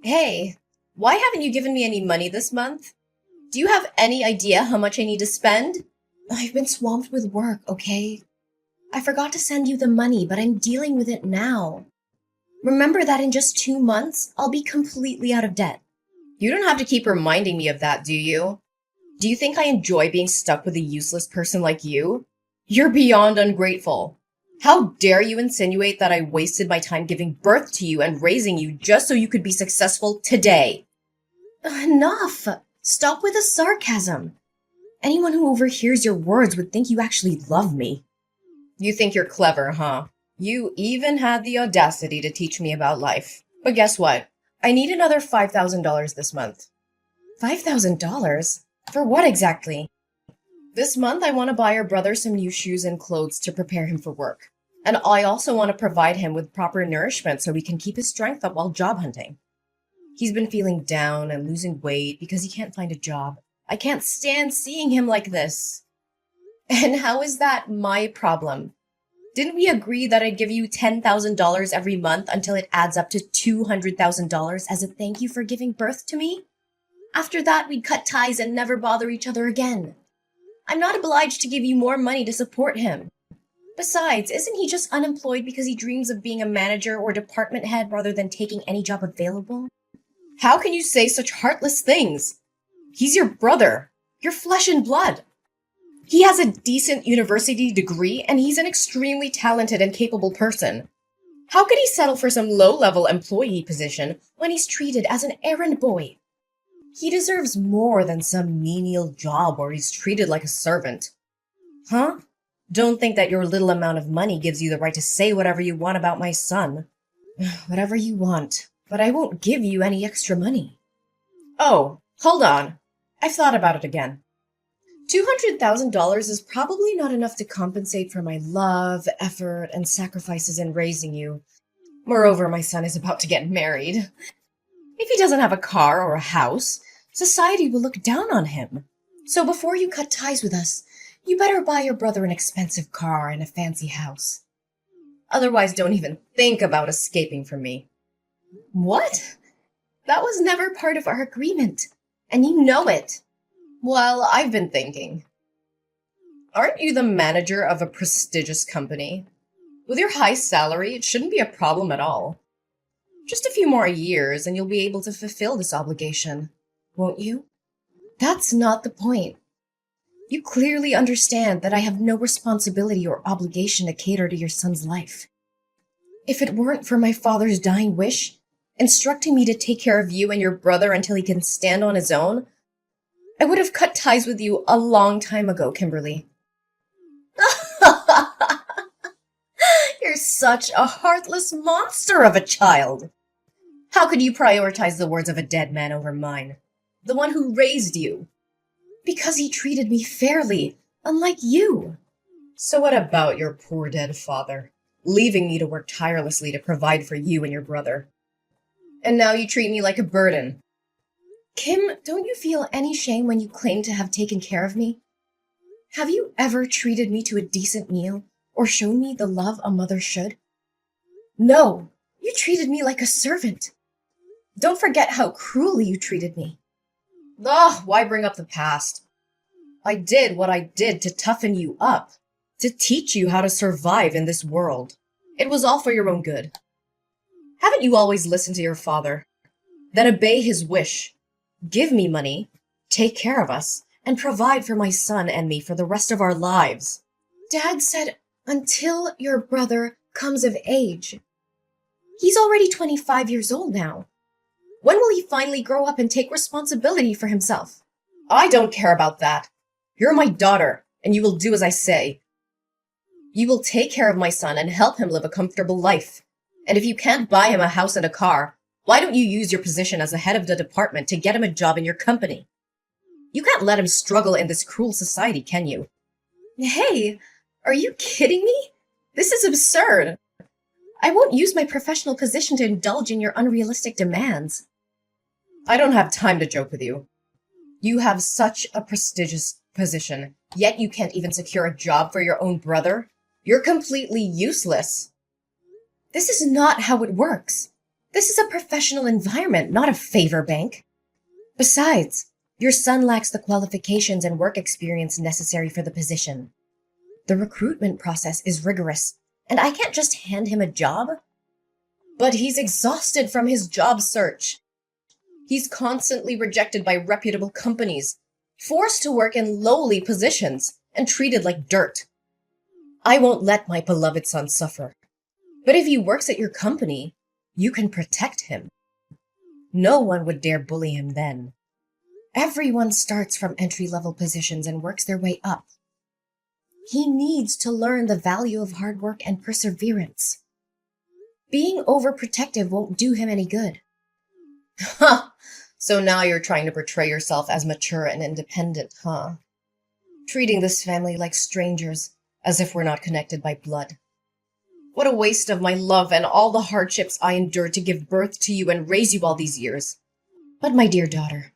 Hey, why haven't you given me any money this month? Do you have any idea how much I need to spend? I've been swamped with work, okay? I forgot to send you the money, but I'm dealing with it now. Remember that in just 2 months, I'll be completely out of debt. You don't have to keep reminding me of that, do you? Do you think I enjoy being stuck with a useless person like you? You're beyond ungrateful. How dare you insinuate that I wasted my time giving birth to you and raising you just so you could be successful today? Enough! Stop with the sarcasm. Anyone who overhears your words would think you actually love me. You think you're clever, huh? You even had the audacity to teach me about life. But guess what? I need another $5,000 this month. $5,000? For what exactly? This month, I want to buy your brother some new shoes and clothes to prepare him for work. And I also want to provide him with proper nourishment so he can keep his strength up while job hunting. He's been feeling down and losing weight because he can't find a job. I can't stand seeing him like this. And how is that my problem? Didn't we agree that I'd give you $10,000 every month until it adds up to $200,000 as a thank you for giving birth to me? After that, we'd cut ties and never bother each other again. I'm not obliged to give you more money to support him. Besides, isn't he just unemployed because he dreams of being a manager or department head rather than taking any job available? How can you say such heartless things? He's your brother, your flesh and blood. He has a decent university degree and he's an extremely talented and capable person. How could he settle for some low-level employee position when he's treated as an errand boy? He deserves more than some menial job where he's treated like a servant. Huh? Don't think that your little amount of money gives you the right to say whatever you want about my son. Whatever you want, but I won't give you any extra money. Oh, hold on. I've thought about it again. $200,000 is probably not enough to compensate for my love, effort, and sacrifices in raising you. Moreover, my son is about to get married. If he doesn't have a car or a house, society will look down on him. So before you cut ties with us, you better buy your brother an expensive car and a fancy house. Otherwise, don't even think about escaping from me. What? That was never part of our agreement, and you know it. Well, I've been thinking. Aren't you the manager of a prestigious company? With your high salary, it shouldn't be a problem at all. Just a few more years and you'll be able to fulfill this obligation, won't you? That's not the point. You clearly understand that I have no responsibility or obligation to cater to your son's life. If it weren't for my father's dying wish, instructing me to take care of you and your brother until he can stand on his own, I would have cut ties with you a long time ago, Kimberly. You're such a heartless monster of a child. How could you prioritize the words of a dead man over mine? The one who raised you? Because he treated me fairly, unlike you. So what about your poor dead father, leaving me to work tirelessly to provide for you and your brother? And now you treat me like a burden. Kim, don't you feel any shame when you claim to have taken care of me? Have you ever treated me to a decent meal or shown me the love a mother should? No, you treated me like a servant. Don't forget how cruelly you treated me. Ugh, why bring up the past? I did what I did to toughen you up, to teach you how to survive in this world. It was all for your own good. Haven't you always listened to your father? Then obey his wish. Give me money, take care of us, and provide for my son and me for the rest of our lives. Dad said, until your brother comes of age. He's already 25 years old now. When will he finally grow up and take responsibility for himself? I don't care about that. You're my daughter, and you will do as I say. You will take care of my son and help him live a comfortable life. And if you can't buy him a house and a car, why don't you use your position as the head of the department to get him a job in your company? You can't let him struggle in this cruel society, can you? Hey, are you kidding me? This is absurd. I won't use my professional position to indulge in your unrealistic demands. I don't have time to joke with you. You have such a prestigious position, yet you can't even secure a job for your own brother. You're completely useless. This is not how it works. This is a professional environment, not a favor bank. Besides, your son lacks the qualifications and work experience necessary for the position. The recruitment process is rigorous, and I can't just hand him a job. But he's exhausted from his job search. He's constantly rejected by reputable companies, forced to work in lowly positions, and treated like dirt. I won't let my beloved son suffer. But if he works at your company, you can protect him. No one would dare bully him then. Everyone starts from entry-level positions and works their way up. He needs to learn the value of hard work and perseverance. Being overprotective won't do him any good. Huh! So now you're trying to portray yourself as mature and independent, huh? Treating this family like strangers, as if we're not connected by blood. What a waste of my love and all the hardships I endured to give birth to you and raise you all these years. But my dear daughter,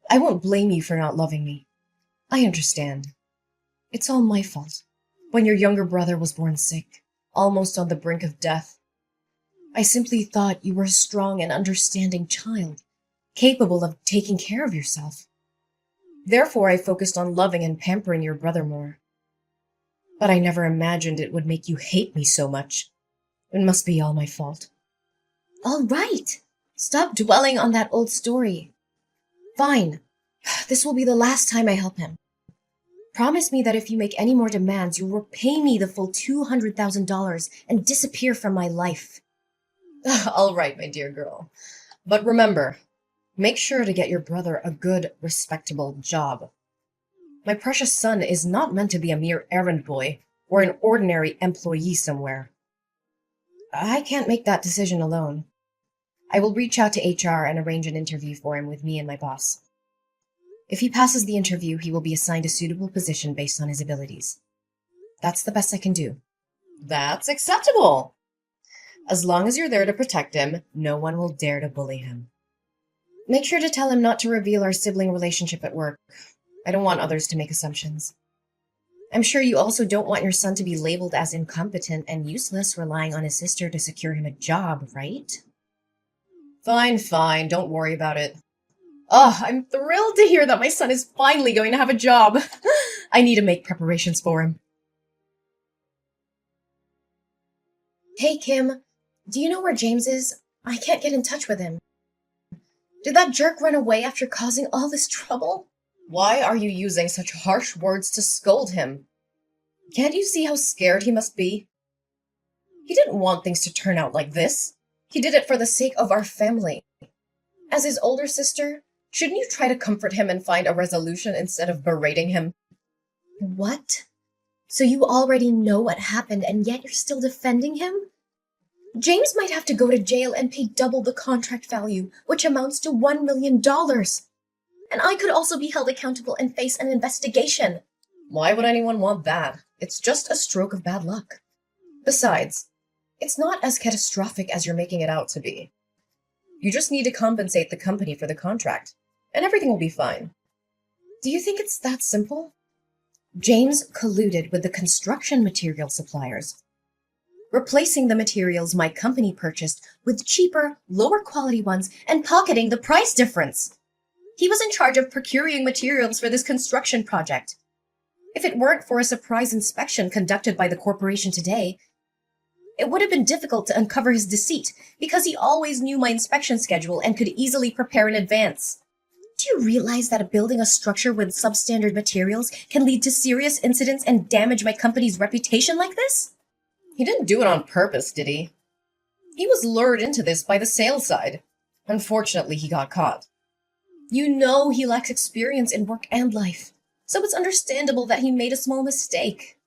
I won't blame you for not loving me. I understand. It's all my fault. When your younger brother was born sick, almost on the brink of death, I simply thought you were a strong and understanding child, capable of taking care of yourself. Therefore, I focused on loving and pampering your brother more. But I never imagined it would make you hate me so much. It must be all my fault. All right. Stop dwelling on that old story. Fine. This will be the last time I help him. Promise me that if you make any more demands, you'll repay me the full $200,000 and disappear from my life. All right, my dear girl. But remember, make sure to get your brother a good, respectable job. My precious son is not meant to be a mere errand boy or an ordinary employee somewhere. I can't make that decision alone. I will reach out to HR and arrange an interview for him with me and my boss. If he passes the interview, he will be assigned a suitable position based on his abilities. That's the best I can do. That's acceptable. As long as you're there to protect him, no one will dare to bully him. Make sure to tell him not to reveal our sibling relationship at work. I don't want others to make assumptions. I'm sure you also don't want your son to be labeled as incompetent and useless, relying on his sister to secure him a job, right? Fine, don't worry about it. Oh, I'm thrilled to hear that my son is finally going to have a job. I need to make preparations for him. Hey, Kim, do you know where James is? I can't get in touch with him. Did that jerk run away after causing all this trouble? Why are you using such harsh words to scold him? Can't you see how scared he must be? He didn't want things to turn out like this. He did it for the sake of our family. As his older sister, shouldn't you try to comfort him and find a resolution instead of berating him? What? So you already know what happened and yet you're still defending him? James might have to go to jail and pay double the contract value, which amounts to $1 million. And I could also be held accountable and face an investigation. Why would anyone want that? It's just a stroke of bad luck. Besides, it's not as catastrophic as you're making it out to be. You just need to compensate the company for the contract, and everything will be fine. Do you think it's that simple? James colluded with the construction material suppliers, replacing the materials my company purchased with cheaper, lower quality ones and pocketing the price difference. He was in charge of procuring materials for this construction project. If it weren't for a surprise inspection conducted by the corporation today, it would have been difficult to uncover his deceit because he always knew my inspection schedule and could easily prepare in advance. Do you realize that building a structure with substandard materials can lead to serious incidents and damage my company's reputation like this? He didn't do it on purpose, did he? He was lured into this by the sales side. Unfortunately, he got caught. You know he lacks experience in work and life, so it's understandable that he made a small mistake.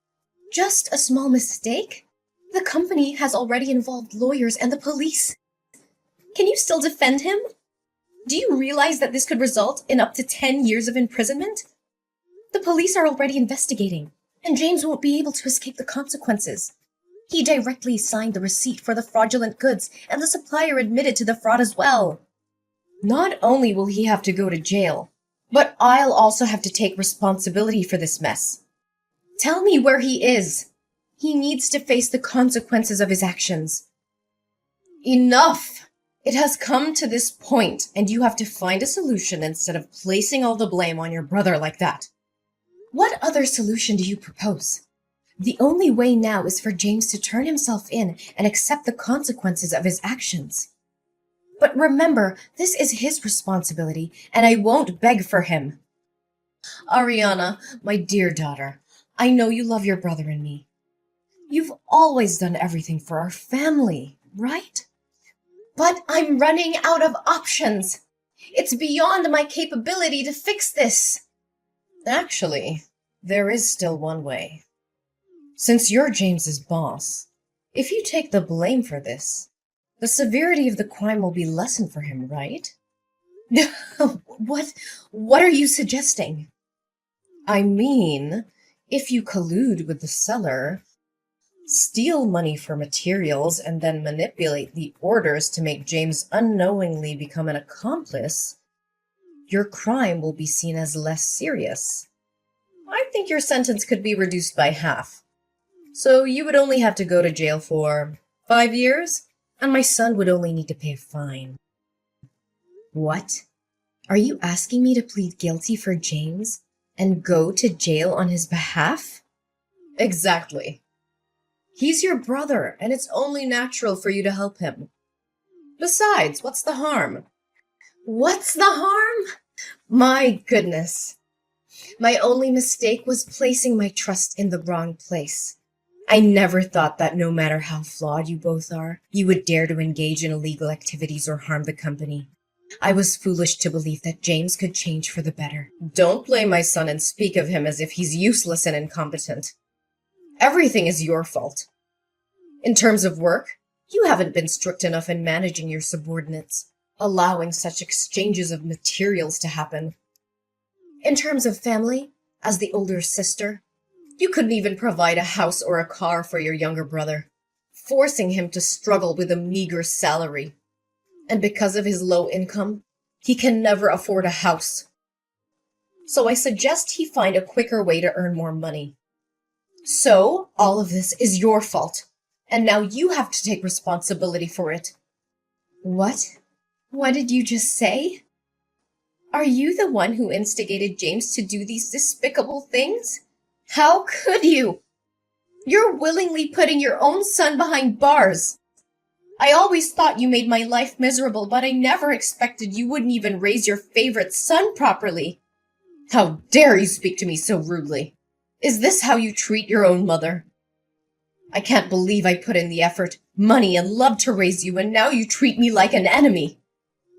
Just a small mistake? The company has already involved lawyers and the police. Can you still defend him? Do you realize that this could result in up to 10 years of imprisonment? The police are already investigating, and James won't be able to escape the consequences. He directly signed the receipt for the fraudulent goods, and the supplier admitted to the fraud as well. Not only will he have to go to jail, but I'll also have to take responsibility for this mess. Tell me where he is. He needs to face the consequences of his actions. Enough! It has come to this point, and you have to find a solution instead of placing all the blame on your brother like that. What other solution do you propose? The only way now is for James to turn himself in and accept the consequences of his actions. But remember, this is his responsibility, and I won't beg for him. Ariana, my dear daughter, I know you love your brother and me. You've always done everything for our family, right? But I'm running out of options. It's beyond my capability to fix this. Actually, there is still one way. Since you're James's boss, if you take the blame for this, the severity of the crime will be lessened for him, right? What are you suggesting? I mean, if you collude with the seller, steal money for materials, and then manipulate the orders to make James unknowingly become an accomplice, your crime will be seen as less serious. I think your sentence could be reduced by half. So you would only have to go to jail for 5 years, and my son would only need to pay a fine. What? Are you asking me to plead guilty for James and go to jail on his behalf? Exactly. He's your brother, and it's only natural for you to help him. Besides, what's the harm? What's the harm? My goodness. My only mistake was placing my trust in the wrong place. I never thought that no matter how flawed you both are, you would dare to engage in illegal activities or harm the company. I was foolish to believe that James could change for the better. Don't blame my son and speak of him as if he's useless and incompetent. Everything is your fault. In terms of work, you haven't been strict enough in managing your subordinates, allowing such exchanges of materials to happen. In terms of family, as the older sister, you couldn't even provide a house or a car for your younger brother, forcing him to struggle with a meager salary. And because of his low income, he can never afford a house. So I suggest he find a quicker way to earn more money. So, all of this is your fault, and now you have to take responsibility for it. What? What did you just say? Are you the one who instigated James to do these despicable things? How could you? You're willingly putting your own son behind bars. I always thought you made my life miserable, but I never expected you wouldn't even raise your favorite son properly. How dare you speak to me so rudely? Is this how you treat your own mother? I can't believe I put in the effort, money, and love to raise you, and now you treat me like an enemy.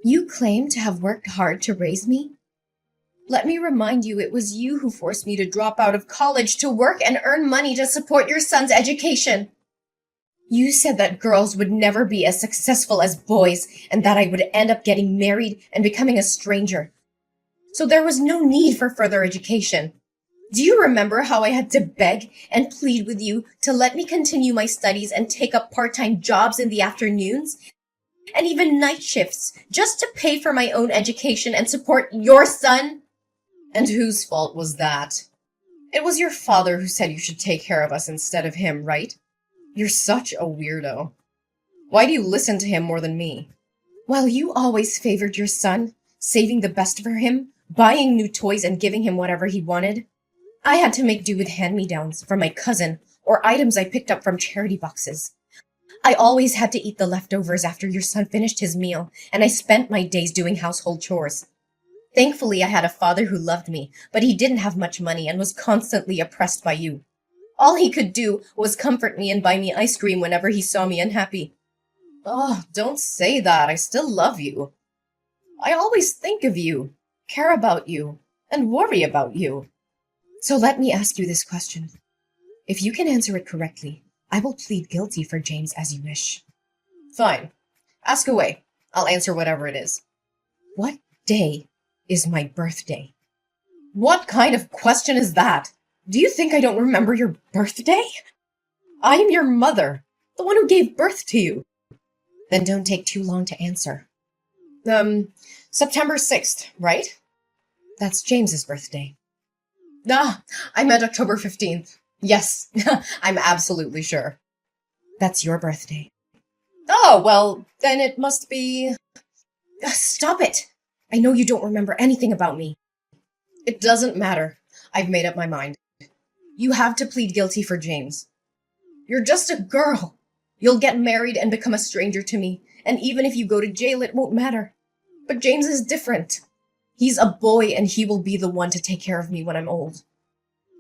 You claim to have worked hard to raise me? Let me remind you, it was you who forced me to drop out of college to work and earn money to support your son's education. You said that girls would never be as successful as boys, and that I would end up getting married and becoming a stranger. So there was no need for further education. Do you remember how I had to beg and plead with you to let me continue my studies and take up part-time jobs in the afternoons? And even night shifts, just to pay for my own education and support your son? And whose fault was that? It was your father who said you should take care of us instead of him, right? You're such a weirdo. Why do you listen to him more than me? While you always favored your son, saving the best for him, buying new toys and giving him whatever he wanted, I had to make do with hand-me-downs from my cousin or items I picked up from charity boxes. I always had to eat the leftovers after your son finished his meal, and I spent my days doing household chores. Thankfully, I had a father who loved me, but he didn't have much money and was constantly oppressed by you. All he could do was comfort me and buy me ice cream whenever he saw me unhappy. Oh, don't say that. I still love you. I always think of you, care about you, and worry about you. So let me ask you this question. If you can answer it correctly, I will plead guilty for James as you wish. Fine. Ask away. I'll answer whatever it is. What day is my birthday? What kind of question is that? Do you think I don't remember your birthday? I am your mother, the one who gave birth to you. Then don't take too long to answer. September 6th, right? That's James's birthday. Ah, I meant October 15th. Yes, I'm absolutely sure. That's your birthday. Oh, well, then it must be... Stop it! I know you don't remember anything about me. It doesn't matter. I've made up my mind. You have to plead guilty for James. You're just a girl. You'll get married and become a stranger to me, and even if you go to jail, it won't matter. But James is different. He's a boy, and he will be the one to take care of me when I'm old.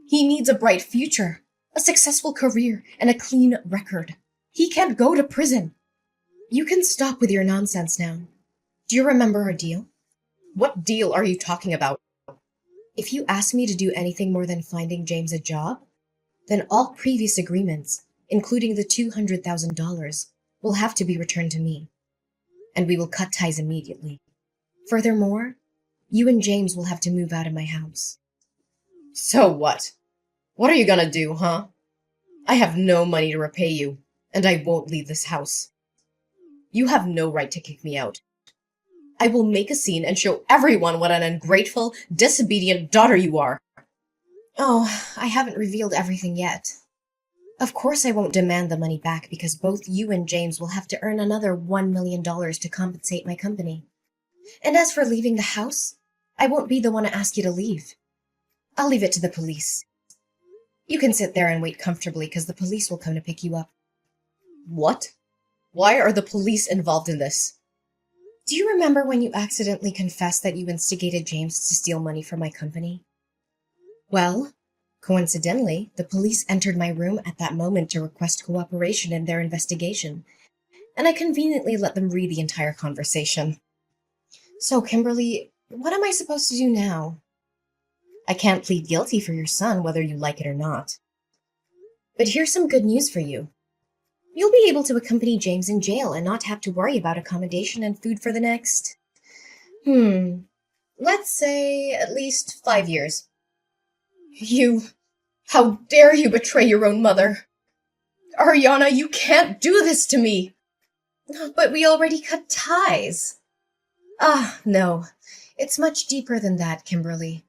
He needs a bright future, a successful career, and a clean record. He can't go to prison. You can stop with your nonsense now. Do you remember our deal? What deal are you talking about? If you ask me to do anything more than finding James a job, then all previous agreements, including the $200,000, will have to be returned to me. And we will cut ties immediately. Furthermore, you and James will have to move out of my house. So what? What are you gonna do, huh? I have no money to repay you, and I won't leave this house. You have no right to kick me out. I will make a scene and show everyone what an ungrateful, disobedient daughter you are. Oh, I haven't revealed everything yet. Of course I won't demand the money back because both you and James will have to earn another $1 million to compensate my company. And as for leaving the house, I won't be the one to ask you to leave. I'll leave it to the police. You can sit there and wait comfortably because the police will come to pick you up. What? Why are the police involved in this? Do you remember when you accidentally confessed that you instigated James to steal money from my company? Well, coincidentally, the police entered my room at that moment to request cooperation in their investigation, and I conveniently let them read the entire conversation. So, Kimberly, what am I supposed to do now? I can't plead guilty for your son, whether you like it or not. But here's some good news for you. You'll be able to accompany James in jail and not have to worry about accommodation and food for the next... let's say at least 5 years. How dare you betray your own mother? Ariana, you can't do this to me! But we already cut ties. No. It's much deeper than that, Kimberly.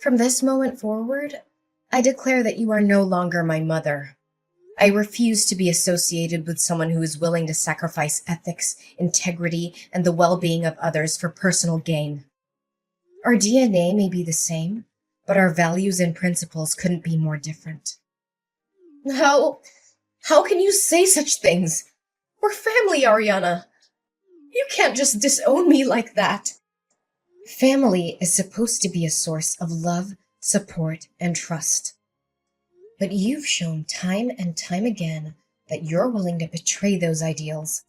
From this moment forward, I declare that you are no longer my mother. I refuse to be associated with someone who is willing to sacrifice ethics, integrity, and the well-being of others for personal gain. Our DNA may be the same, but our values and principles couldn't be more different. How can you say such things? We're family, Ariana. You can't just disown me like that. Family is supposed to be a source of love, support, and trust. But you've shown time and time again that you're willing to betray those ideals.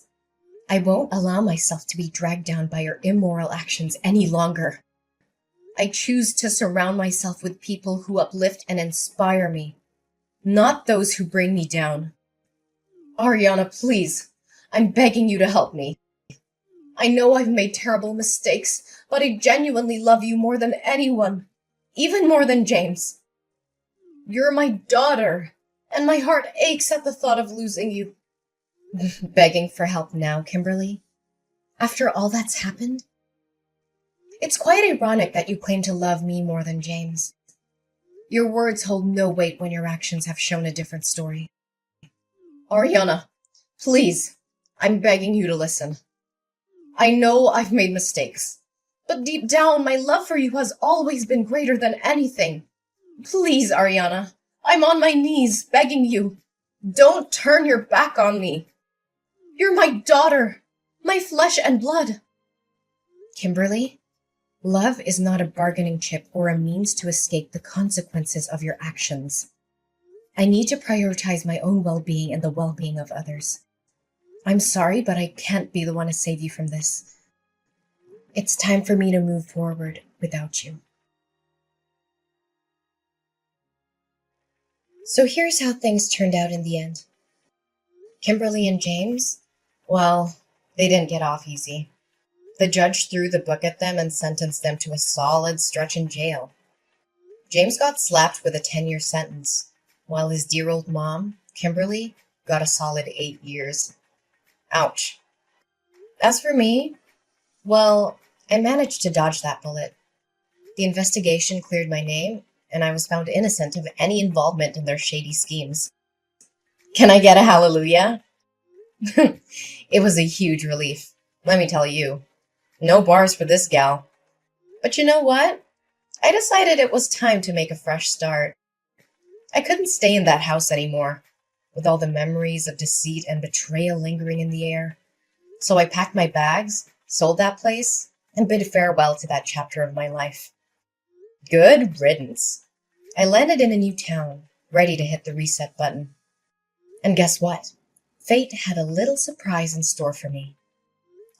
I won't allow myself to be dragged down by your immoral actions any longer. I choose to surround myself with people who uplift and inspire me, not those who bring me down. Ariana, please, I'm begging you to help me. I know I've made terrible mistakes, but I genuinely love you more than anyone, even more than James. You're my daughter, and my heart aches at the thought of losing you. Begging for help now, Kimberly? After all that's happened? It's quite ironic that you claim to love me more than James. Your words hold no weight when your actions have shown a different story. Ariana, please, I'm begging you to listen. I know I've made mistakes, but deep down, my love for you has always been greater than anything. Please, Ariana, I'm on my knees begging you. Don't turn your back on me. You're my daughter, my flesh and blood. Kimberly, love is not a bargaining chip or a means to escape the consequences of your actions. I need to prioritize my own well-being and the well-being of others. I'm sorry, but I can't be the one to save you from this. It's time for me to move forward without you. So here's how things turned out in the end. Kimberly and James, well, they didn't get off easy. The judge threw the book at them and sentenced them to a solid stretch in jail. James got slapped with a 10-year sentence, while his dear old mom, Kimberly, got a solid 8 years. Ouch. As for me, well, I managed to dodge that bullet. The investigation cleared my name, and I was found innocent of any involvement in their shady schemes. Can I get a hallelujah? It was a huge relief, let me tell you. No bars for this gal. But you know what? I decided it was time to make a fresh start. I couldn't stay in that house anymore, with all the memories of deceit and betrayal lingering in the air. So I packed my bags, sold that place, and bid farewell to that chapter of my life. Good riddance. I landed in a new town, ready to hit the reset button. And guess what? Fate had a little surprise in store for me.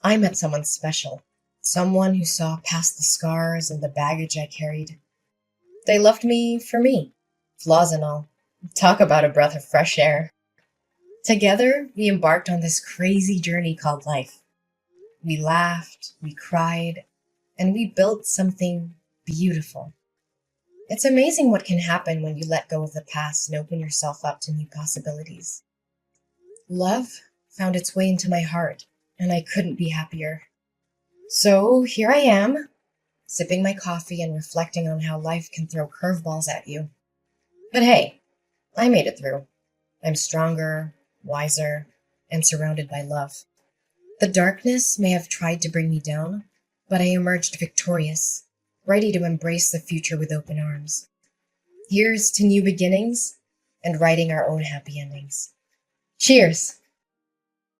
I met someone special, someone who saw past the scars and the baggage I carried. They loved me for me, flaws and all. Talk about a breath of fresh air. Together, we embarked on this crazy journey called life. We laughed, we cried, and we built something beautiful. It's amazing what can happen when you let go of the past and open yourself up to new possibilities. Love found its way into my heart, and I couldn't be happier. So here I am, sipping my coffee and reflecting on how life can throw curveballs at you. But hey, I made it through. I'm stronger, wiser, and surrounded by love. The darkness may have tried to bring me down, but I emerged victorious, ready to embrace the future with open arms. Here's to new beginnings and writing our own happy endings. Cheers!